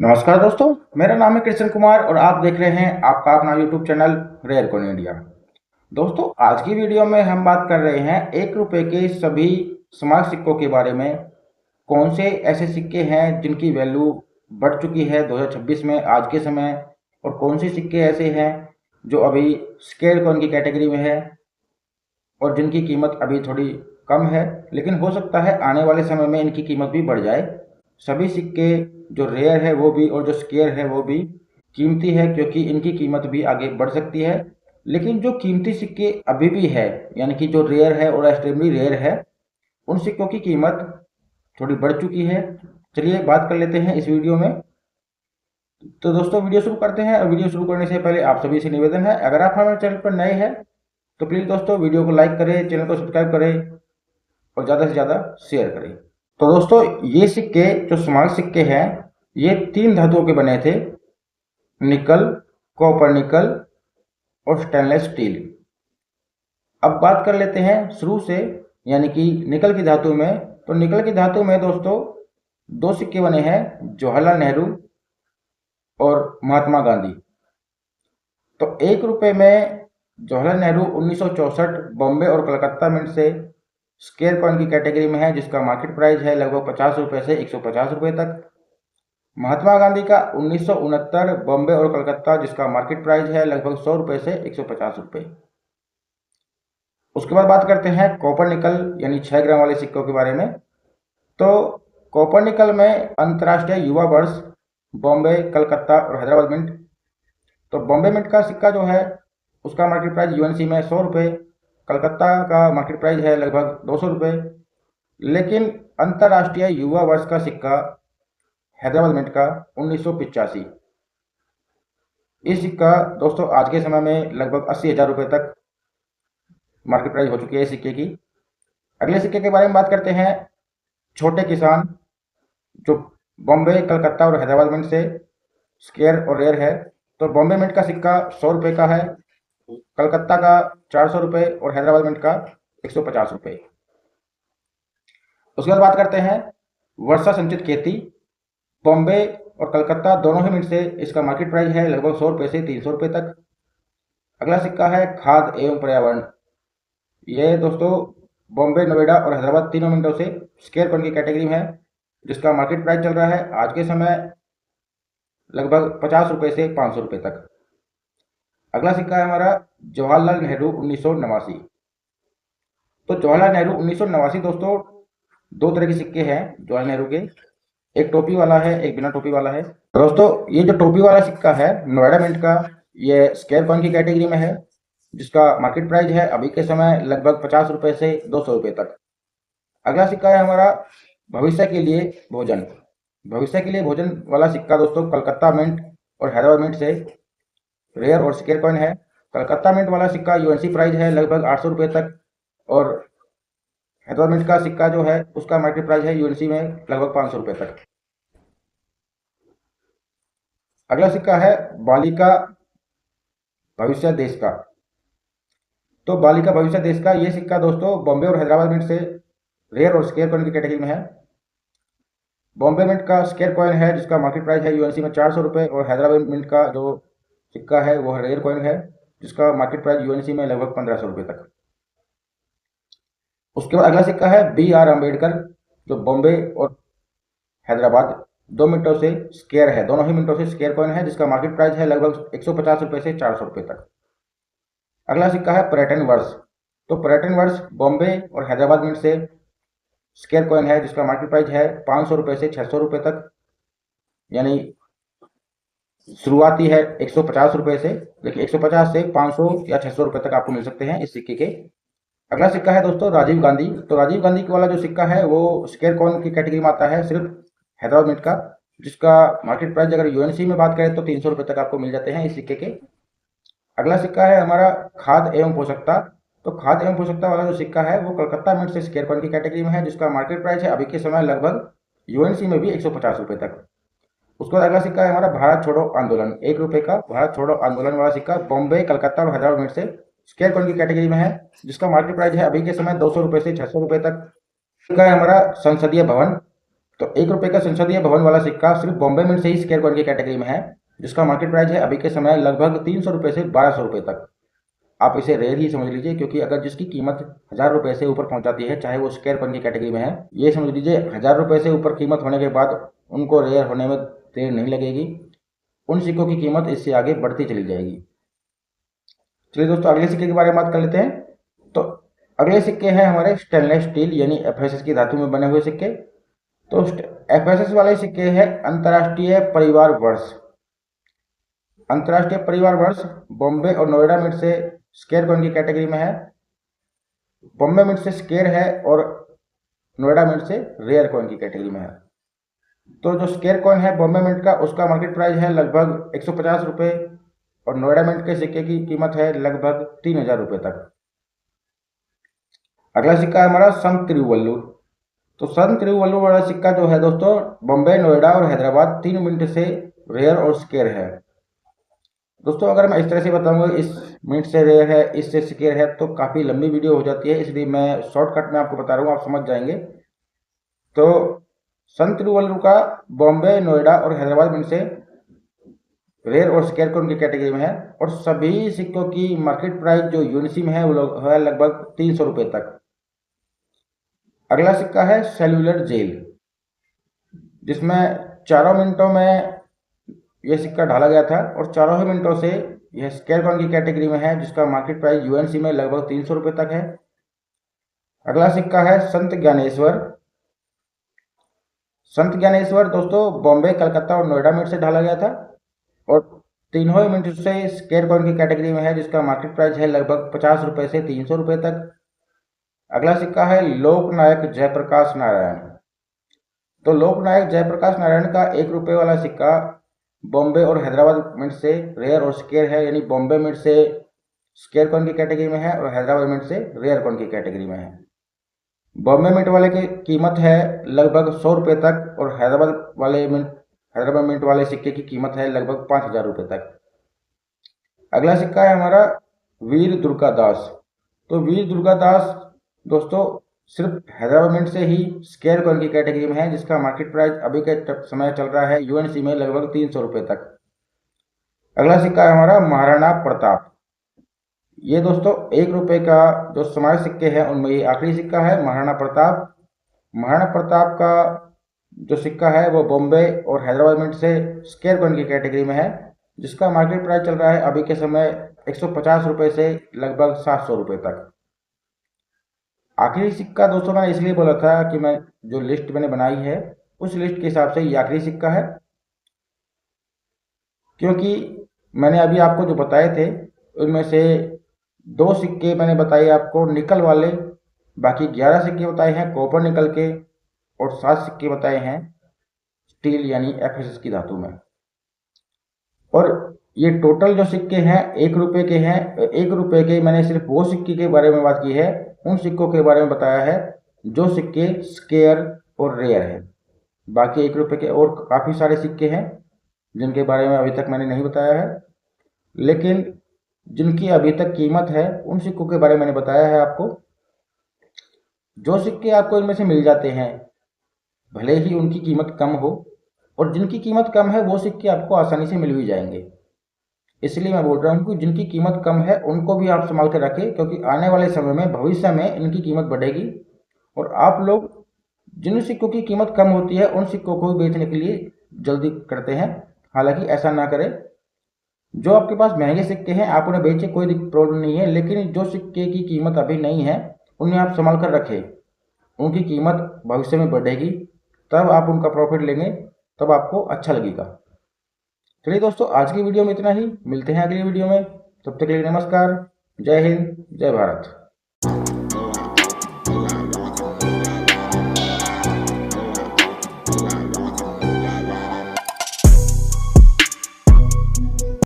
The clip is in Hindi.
नमस्कार दोस्तों, मेरा नाम है कृष्ण कुमार और आप देख रहे हैं आपका अपना YouTube channel rare coin India. दोस्तों, आज की वीडियो में हम बात कर रहे हैं 1 रुपए के सभी स्मारक सिक्कों के बारे में। कौन से ऐसे सिक्के हैं जिनकी वैल्यू बढ़ चुकी है 2026 में आज के समय, और कौन से सिक्के ऐसे हैं जो अभी स्केयर कॉइन की कैटेगरी में है और जिनकी कीमत अभी थोड़ी कम है, लेकिन हो सकता है आने वाले समय में इनकी कीमत भी बढ़ जाए। सभी सिक्के जो रेयर है वो भी और जो स्केयर है वो भी कीमती है, क्योंकि इनकी कीमत भी आगे बढ़ सकती है। लेकिन जो कीमती सिक्के अभी भी है, यानी कि जो रेयर है और एक्सट्रीमली रेयर है, उन सिक्कों की कीमत थोड़ी बढ़ चुकी है। चलिए बात कर लेते हैं इस वीडियो में। तो दोस्तों, वीडियो शुरू करते हैं। और वीडियो शुरू करने से पहले आप सभी से निवेदन है, अगर आप हमारे चैनल पर नए हैं तो प्लीज़ दोस्तों वीडियो को लाइक करें, चैनल को सब्सक्राइब करें और ज़्यादा से ज़्यादा शेयर करें। तो दोस्तों, ये सिक्के जो स्मारक सिक्के हैं, ये 3 धातुओं के बने थे: निकल, कॉपर निकल और स्टेनलेस स्टील। अब बात कर लेते हैं शुरू से, यानी कि निकल की धातु में। तो निकल की धातु में दोस्तों 2 सिक्के बने हैं, जवाहरलाल नेहरू और महात्मा गांधी। तो 1 रुपए में जवाहरलाल नेहरू 1964 बॉम्बे और कलकत्ता मिंट से स्केयर कॉइन की कैटेगरी में है, जिसका मार्केट प्राइस है लगभग 50 रुपये से 150 रुपये तक। महात्मा गांधी का 1969 बॉम्बे और कलकत्ता, जिसका मार्केट प्राइस है लगभग 100 रुपये से 150 रुपये। उसके बाद बात करते हैं कॉपर निकल यानी 6 ग्राम वाले सिक्कों के बारे में। तो कॉपर निकल में अंतर्राष्ट्रीय युवा वर्ष बॉम्बे, कलकत्ता और हैदराबाद मिंट। तो बॉम्बे मिंट का सिक्का जो है उसका मार्केट प्राइस यूएनसी में 100 रुपये, कलकत्ता का मार्केट प्राइस है लगभग 200 रुपये। लेकिन अंतर्राष्ट्रीय युवा वर्ष का सिक्का हैदराबाद मिंट का 1985, इस सिक्का दोस्तों आज के समय में लगभग 80,000 रुपये तक मार्केट प्राइस हो चुकी है इस सिक्के की। अगले सिक्के के बारे में बात करते हैं छोटे किसान, जो बॉम्बे, कलकत्ता और हैदराबाद मिंट से स्केयर और रेयर है। तो बॉम्बे मिंट का सिक्का 100 रुपये का है, कलकत्ता का 400 रुपये और हैदराबाद मिंट का 150 रुपये। उसके बाद बात करते हैं वर्षा संचित खेती। बॉम्बे और कलकत्ता दोनों ही मिंट से इसका मार्केट प्राइस है लगभग 100 रुपये से 300 रुपये तक। अगला सिक्का है खाद एवं पर्यावरण। यह दोस्तों बॉम्बे, नोएडा और हैदराबाद तीनों मिंटों से स्केयर कॉइन की कैटेगरी में है, जिसका मार्केट प्राइस चल रहा है आज के समय लगभग 50 रुपये से 500 रुपये तक। अगला सिक्का है हमारा जवाहरलाल नेहरू 1989। तो जवाहरलाल नेहरू 1989 दोस्तों 2 तरह के सिक्के हैं जवाहरलाल नेहरू के, एक टोपी वाला है, एक बिना टोपी वाला है। दोस्तों, ये जो टोपी वाला सिक्का है नोएडा मिंट का, ये स्केयर कॉइन की कैटेगरी में है, जिसका मार्केट प्राइस है अभी के समय लगभग 50 रुपये से 200 रुपये तक। अगला सिक्का है हमारा भविष्य के लिए भोजन। भविष्य के लिए भोजन वाला सिक्का दोस्तों कलकत्ता मिंट और हैदराबाद मिंट से रेयर और स्केयर कॉइन है। कलकत्ता मिंट वाला सिक्का यूएनसी प्राइस है लगभग 800 रुपये तक, और हैदराबाद मिंट का सिक्का जो है उसका मार्केट प्राइस है यूएनसी में लगभग 500 रुपये तक। अगला सिक्का है बालिका भविष्य देश का। तो बालिका भविष्य देश का ये सिक्का दोस्तों बॉम्बे और हैदराबाद मिंट से रेयर और स्केयर कॉइन की कैटेगरी में है। बॉम्बे मिंट का स्केयर कॉइन है, जिसका मार्केट प्राइस है यूएनसी में 400 रुपये, और हैदराबाद मिंट का जो सिक्का है वो रेयर कॉइन है, जिसका मार्केट प्राइस यूएनसी में लगभग 1500 रुपये तक। उसके बाद अगला सिक्का है BR अम्बेडकर, जो बॉम्बे और हैदराबाद 2 मिनटों से स्केयर है, दोनों ही मिनटों से स्केयर कॉइन है, जिसका मार्केट प्राइस है लगभग 150 रुपये से 400 रुपये तक। अगला सिक्का है पर्यटन वर्ष। तो पर्यटन वर्ष बॉम्बे और हैदराबाद मिंट से स्केयर कॉइन है, जिसका मार्केट प्राइस है 500 रुपये से 600 रुपये तक, यानी शुरुआती है 150 रुपये से, लेकिन 150 से 500 या 600 रुपये तक आपको मिल सकते हैं इस सिक्के के। अगला सिक्का है दोस्तों राजीव गांधी। तो राजीव गांधी वाला जो सिक्का है वो स्केयर कॉइन की कैटेगरी में आता है, सिर्फ हैदराबाद मिंट का, जिसका मार्केट प्राइस अगर यूएनसी में बात करें तो 300 रुपये तक आपको मिल जाते हैं इस सिक्के के। अगला सिक्का है हमारा खाद एवं पोषकता। तो खाद एवं पोषकता वाला जो सिक्का है वो कलकत्ता मिंट से स्केयर कॉइन की कैटेगरी में है, जिसका मार्केट प्राइस है अभी के समय लगभग यूएनसी में भी 150 रुपये तक। उसके बाद अगला सिक्का है हमारा भारत छोड़ो आंदोलन, 1 रुपये का भारत छोड़ो आंदोलन वाला सिक्का बॉम्बे, कलकत्ता और हैदराबाद मिंट से स्केयर कॉइन की कैटेगरी में है, जिसका मार्केट प्राइस है अभी के समय 200 रुपये से 600 रुपये तक। सिक्का है हमारा संसदीय भवन। तो 1 रुपये का संसदीय भवन वाला सिक्का सिर्फ बॉम्बे मिंट से ही स्क्वायर कॉइन की कैटेगरी में है, जिसका मार्केट प्राइस है अभी के समय लगभग 300 रुपये से 1200 रुपये तक। आप इसे रेयर ही समझ लीजिए, क्योंकि अगर जिसकी कीमत 1000 रुपये से ऊपर पहुंच जाती है, चाहे वो स्क्वायर कॉइन की कैटेगरी में है, ये समझ लीजिए 1000 रुपये से ऊपर कीमत होने के बाद उनको रेयर होने में देर नहीं लगेगी, उन सिक्कों की कीमत इससे आगे बढ़ती चली जाएगी। चलिए दोस्तों, अगले सिक्के के बारे में बात कर लेते हैं। तो अगले सिक्के हैं हमारे स्टेनलेस स्टील यानी FSS की धातु में बने हुए सिक्के। तो FSS वाले सिक्के हैं अंतर्राष्ट्रीय परिवार वर्ष। अंतर्राष्ट्रीय परिवार वर्ष बॉम्बे और नोएडा मिंट से स्क्वायर कॉइन की कैटेगरी में है। बॉम्बे मिंट से स्क्वायर है और नोएडा मिंट से रेयर कॉइन की कैटेगरी में है। तो जो स्क्वायर कॉइन है बॉम्बे मिंट का, उसका मार्केट प्राइस है लगभग 150 रुपये और नोएडा मिंट के सिक्के की कीमत है लगभग 3000 रुपये तक। अगला सिक्का है हमारा संत तिरुवल्लुर। तो संत तिरुवल्लुर वाला सिक्का जो है दोस्तों, बॉम्बे, नोएडा और हैदराबाद 3 मिंट से रेयर और स्क्वायर है। दोस्तों अगर मैं इस तरह से बताऊंगा इस मिनट से रेयर है, इससे स्क्वायर है, तो काफ़ी लंबी वीडियो हो जाती है, इसलिए मैं शॉर्टकट में आपको बता रहा हूँ, आप समझ जाएंगे। तो संत तिरुवल्लुर का बॉम्बे, नोएडा और हैदराबाद मिंट से रेयर और स्क्वायर कॉइन की कैटेगरी में है और सभी सिक्कों की मार्केट प्राइस जो यूनिसी में है वो है लगभग 300 रुपये तक। अगला सिक्का है सेल्यूलर जेल, जिसमें चारों मिनटों में यह सिक्का ढाला गया था और चारों ही मिनटों से यह स्क्वायर कॉइन की कैटेगरी में है, जिसका मार्केट प्राइस यूएनसी में लगभग 300 रुपये तक है। अगला सिक्का है संत ज्ञानेश्वर। संत ज्ञानेश्वर दोस्तों बॉम्बे, कलकत्ता और नोएडा मिंट से ढाला गया था और तीनों ही मिंट से स्क्वायर कॉइन की कैटेगरी में है, जिसका मार्केट प्राइस है लगभग 50 रुपये से 300 रुपये तक। अगला सिक्का है लोकनायक जयप्रकाश नारायण। तो लोकनायक जयप्रकाश नारायण का 1 रुपये वाला सिक्का बॉम्बे और हैदराबाद मिंट से रेयर और स्क्वायर है, यानी बॉम्बे मिंट से स्क्वायर कॉइन की कैटेगरी में है और हैदराबाद मिंट से रेयर कॉइन की कैटेगरी में है। बॉम्बे मिंट वाले की कीमत है लगभग 100 रुपये तक और हैदराबाद मिंट वाले सिक्के की कीमत है लगभग 5000 रुपये तक। अगला सिक्का है हमारा वीर दुर्गादास। तो वीर दुर्गादास दोस्तों सिर्फ हैदराबाद मिंट से ही स्क्वायर कॉइन की कैटेगरी में है, जिसका मार्केट प्राइस अभी के समय चल रहा है यूएनसी में लगभग 300 रुपये तक। अगला सिक्का है हमारा महाराणा प्रताप। ये दोस्तों 1 रुपये का जो समाज सिक्के हैं उनमें ये आखिरी सिक्का है महाराणा प्रताप। महाराणा प्रताप का जो सिक्का है वो बॉम्बे और हैदराबाद मिंट से स्क्वायर कॉइन की कैटेगरी में है, जिसका मार्केट प्राइस चल रहा है अभी के समय 150 रुपये से लगभग 700 रुपये तक। आखिरी सिक्का दोस्तों मैंने इसलिए बोला था कि मैं जो लिस्ट मैंने बनाई है उस लिस्ट के हिसाब से ये आखिरी सिक्का है, क्योंकि मैंने अभी आपको जो बताए थे उनमें से 2 सिक्के मैंने बताए आपको निकल वाले, बाकी 11 सिक्के बताए हैं कॉपर निकल के और 7 सिक्के बताए हैं स्टील यानी FSS की धातु में। और ये टोटल जो सिक्के हैं 1 रुपये के हैं। 1 रुपये के मैंने सिर्फ वो सिक्के के बारे में बात की है, उन सिक्कों के बारे में बताया है जो सिक्के स्क्वायर और रेयर है। बाकी 1 रुपये के और काफ़ी सारे सिक्के हैं जिनके बारे में अभी तक मैंने नहीं बताया है, लेकिन जिनकी अभी तक कीमत है उन सिक्कों के बारे में मैंने बताया है आपको। जो सिक्के आपको इनमें से मिल जाते हैं भले ही उनकी कीमत कम हो, और जिनकी कीमत कम है वो सिक्के आपको आसानी से मिल भी जाएंगे। इसलिए मैं बोल रहा हूँ कि जिनकी कीमत कम है उनको भी आप संभाल कर रखें, क्योंकि आने वाले समय में भविष्य में इनकी कीमत बढ़ेगी और आप लोग जिन सिक्कों की कीमत कम होती है उन सिक्कों को बेचने के लिए जल्दी करते हैं। हालांकि ऐसा ना करें। जो आपके पास महंगे सिक्के हैं आप उन्हें बेचें, कोई प्रॉब्लम नहीं है, लेकिन जो सिक्के की कीमत अभी नहीं है उन्हें आप संभाल कर रखें। उनकी कीमत भविष्य में बढ़ेगी, तब आप उनका प्रॉफिट लेंगे, तब आपको अच्छा लगेगा। चलिए दोस्तों, आज की वीडियो में इतना ही। मिलते हैं अगली वीडियो में, तब तक के लिए नमस्कार, जय हिंद, जय भारत।